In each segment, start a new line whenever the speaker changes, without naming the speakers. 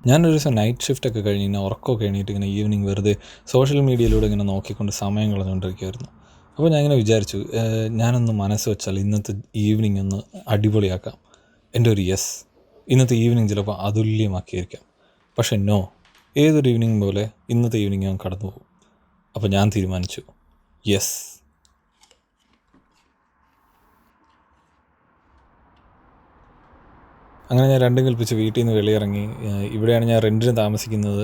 ഞാനൊരു ദിവസം നൈറ്റ് ഷിഫ്റ്റൊക്കെ കഴിഞ്ഞ് ഇങ്ങനെ ഉറക്കമൊക്കെ എണീറ്റ് ഇങ്ങനെ ഈവനിങ് വെറുതെ സോഷ്യൽ മീഡിയയിലൂടെ ഇങ്ങനെ നോക്കിക്കൊണ്ട് സമയം കളഞ്ഞുകൊണ്ടിരിക്കുമായിരുന്നു. അപ്പോൾ ഞാൻ ഇങ്ങനെ വിചാരിച്ചു, ഞാനൊന്ന് മനസ്സ് വെച്ചാൽ ഇന്നത്തെ ഈവനിങ് ഒന്ന് അടിപൊളിയാക്കാം. എൻ്റെ ഒരു യെസ്, ഇന്നത്തെ ഈവനിങ് ചിലപ്പോൾ അതുല്യമാക്കിയിരിക്കാം. പക്ഷെ നോ, ഏതൊരു ഈവനിങ് പോലെ ഇന്നത്തെ ഈവനിങ് ഞാൻ കടന്നു പോകും. അപ്പോൾ ഞാൻ തീരുമാനിച്ചു, യെസ്. അങ്ങനെ ഞാൻ രണ്ടും കൽപ്പിച്ച് വീട്ടിൽ നിന്ന് വെളിയിറങ്ങി. ഇവിടെയാണ് ഞാൻ റെൻറ്റിന് താമസിക്കുന്നത്.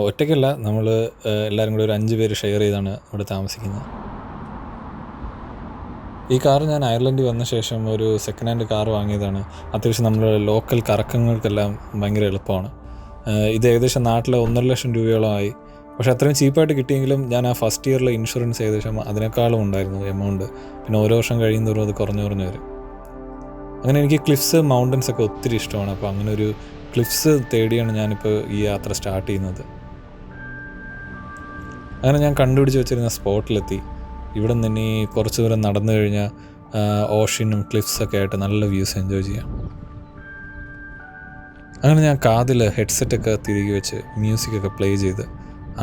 ഒറ്റയ്ക്കല്ല, നമ്മൾ എല്ലാവരും കൂടി ഒരു 5 പേര് ഷെയർ ചെയ്താണ് ഇവിടെ താമസിക്കുന്നത്. ഈ കാർ ഞാൻ അയർലൻഡിൽ വന്ന ശേഷം ഒരു സെക്കൻഡ് ഹാൻഡ് കാർ വാങ്ങിയതാണ്. അത്യാവശ്യം നമ്മുടെ ലോക്കൽ കറക്കങ്ങൾക്കെല്ലാം ഭയങ്കര എളുപ്പമാണ്. ഇത് ഏകദേശം നാട്ടിൽ 1.5 ലക്ഷം രൂപയോളമായി. പക്ഷേ അത്രയും ചീപ്പായിട്ട് കിട്ടിയെങ്കിലും ഞാൻ ആ ഫസ്റ്റ് ഇയറിലെ ഇൻഷുറൻസ് ഏകദേശം അതിനേക്കാളും ഉണ്ടായിരുന്നു എമൗണ്ട്. പിന്നെ ഓരോ വർഷം കഴിയുന്നതോറും അത് കുറഞ്ഞു വരും. അങ്ങനെ എനിക്ക് ക്ലിഫ്സ്, മൗണ്ടൻസ് ഒക്കെ ഒത്തിരി ഇഷ്ടമാണ്. അപ്പോൾ അങ്ങനെ ഒരു ക്ലിഫ്സ് തേടിയാണ് ഞാനിപ്പോൾ ഈ യാത്ര സ്റ്റാർട്ട് ചെയ്യുന്നത്. അങ്ങനെ ഞാൻ കണ്ടുപിടിച്ച് വെച്ചിരുന്ന സ്പോട്ടിലെത്തി. ഇവിടെ നിന്ന് ഇനി കുറച്ച് ദൂരം നടന്നു കഴിഞ്ഞാൽ ഓഷ്യനും ക്ലിഫ്സൊക്കെ ആയിട്ട് നല്ല വ്യൂസ് എൻജോയ് ചെയ്യാം. അങ്ങനെ ഞാൻ കാതിൽ ഹെഡ്സെറ്റൊക്കെ തിരികെ വെച്ച് മ്യൂസിക്കൊക്കെ പ്ലേ ചെയ്ത്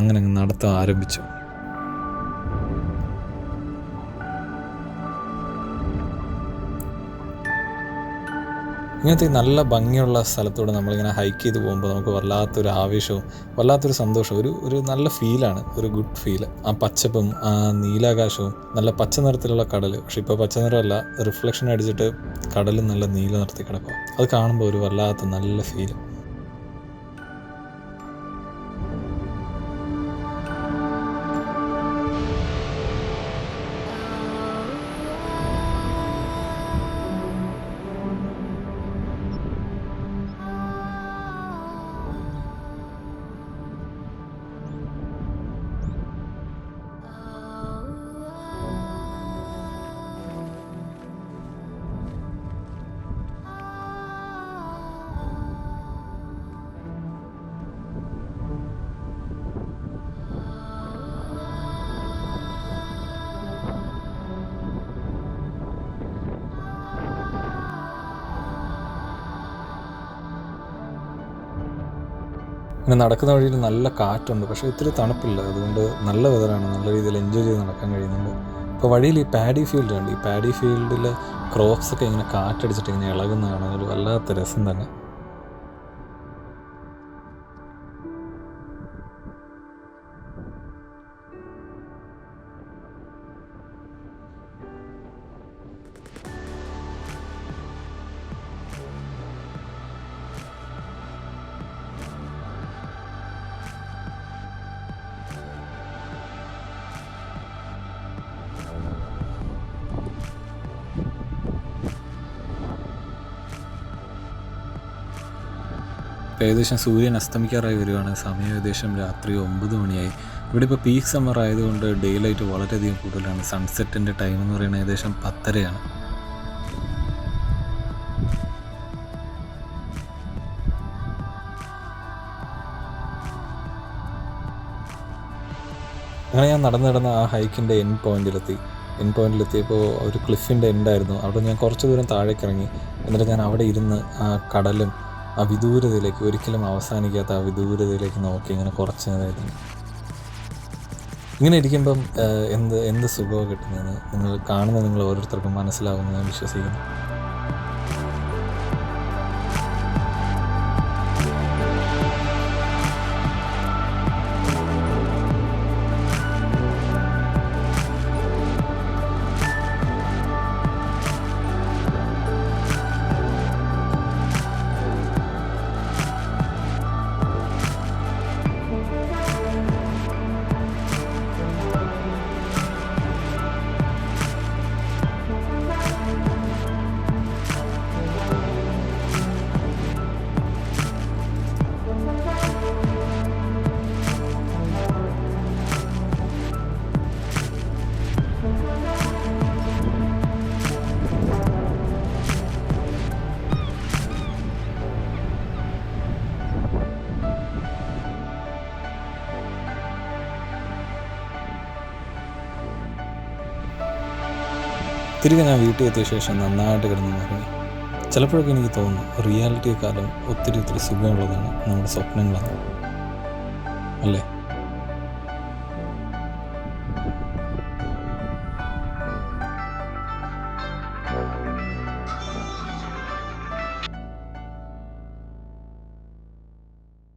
അങ്ങനെ നടത്താൻ ആരംഭിച്ചു. ഇങ്ങനത്തെ നല്ല ഭംഗിയുള്ള സ്ഥലത്തൂടെ നമ്മളിങ്ങനെ ഹൈക്ക് ചെയ്ത് പോകുമ്പോൾ നമുക്ക് വല്ലാത്തൊരു ആവേശവും വല്ലാത്തൊരു സന്തോഷവും ഒരു നല്ല ഫീലാണ്, ഒരു ഗുഡ് ഫീൽ. ആ പച്ചപ്പും ആ നീലാകാശവും നല്ല പച്ച നിറത്തിലുള്ള കടൽ. പക്ഷെ ഇപ്പോൾ പച്ച നിറമല്ല, റിഫ്ലക്ഷൻ അടിച്ചിട്ട് കടലും നല്ല നീല നിറത്തിൽ കിടക്കും. അത് കാണുമ്പോൾ ഒരു വല്ലാത്ത നല്ല ഫീൽ. ഇങ്ങനെ നടക്കുന്ന വഴിയിൽ നല്ല കാറ്റുണ്ട്, പക്ഷേ ഒത്തിരി തണുപ്പില്ല. അതുകൊണ്ട് നല്ല വെതറാണ്, നല്ല രീതിയിൽ എൻജോയ് ചെയ്ത് നടക്കാൻ കഴിയുന്നുണ്ട്. ഇപ്പോൾ വഴിയിൽ ഈ പാഡി ഫീൽഡ് ഉണ്ട്. ഈ പാഡി ഫീൽഡിൽ ക്രോപ്സൊക്കെ ഇങ്ങനെ കാറ്റടിച്ചിട്ട് ഇങ്ങനെ ഇളകുന്ന കാണാൻ ഒരു വല്ലാത്ത രസം തന്നെ. ഏകദേശം സൂര്യൻ അസ്തമിക്കാറായി വരുവാണ്. സമയം ഏകദേശം രാത്രി 9 മണിയായി. ഇവിടെ ഇപ്പോൾ പീക്ക് സമ്മർ ആയതുകൊണ്ട് ഡേ ലൈറ്റ് വളരെയധികം കൂടുതലാണ്. സൺസെറ്റിൻ്റെ ടൈം എന്ന് പറയുന്നത് ഏകദേശം 10:30. അങ്ങനെ ഞാൻ നടന്ന് ആ ഹൈക്കിൻ്റെ എൻഡ് പോയിന്റിലെത്തിയപ്പോൾ ഒരു ക്ലിഫിൻ്റെ എൻഡായിരുന്നു. അവിടെ ഞാൻ കുറച്ച് ദൂരം താഴേക്ക് ഇറങ്ങി. എന്നിട്ട് ഞാൻ അവിടെ ഇരുന്ന് ആ കടലും ആ വിദൂരതയിലേക്ക്, ഒരിക്കലും അവസാനിക്കാത്ത ആ വിദൂരതയിലേക്ക് നോക്കി ഇങ്ങനെ കുറച്ച് നേരമായിരുന്നു. ഇങ്ങനെ ഇരിക്കുമ്പം എന്ത് സുഖമാണ് കിട്ടുന്നതെന്ന് നിങ്ങൾ ഓരോരുത്തർക്കും മനസ്സിലാവുമെന്ന് ഞാൻ വിശ്വസിക്കുന്നു. തിരികെ ഞാൻ വീട്ടിൽ എത്തിയ ശേഷം നന്നായിട്ട് കിടന്നുറങ്ങി. ചിലപ്പോഴൊക്കെ എനിക്ക് തോന്നുന്നു റിയാലിറ്റിയെക്കാളും ഒത്തിരി സുഖമുള്ളതാണ് നമ്മുടെ സ്വപ്നങ്ങളാണ്, അല്ലേ?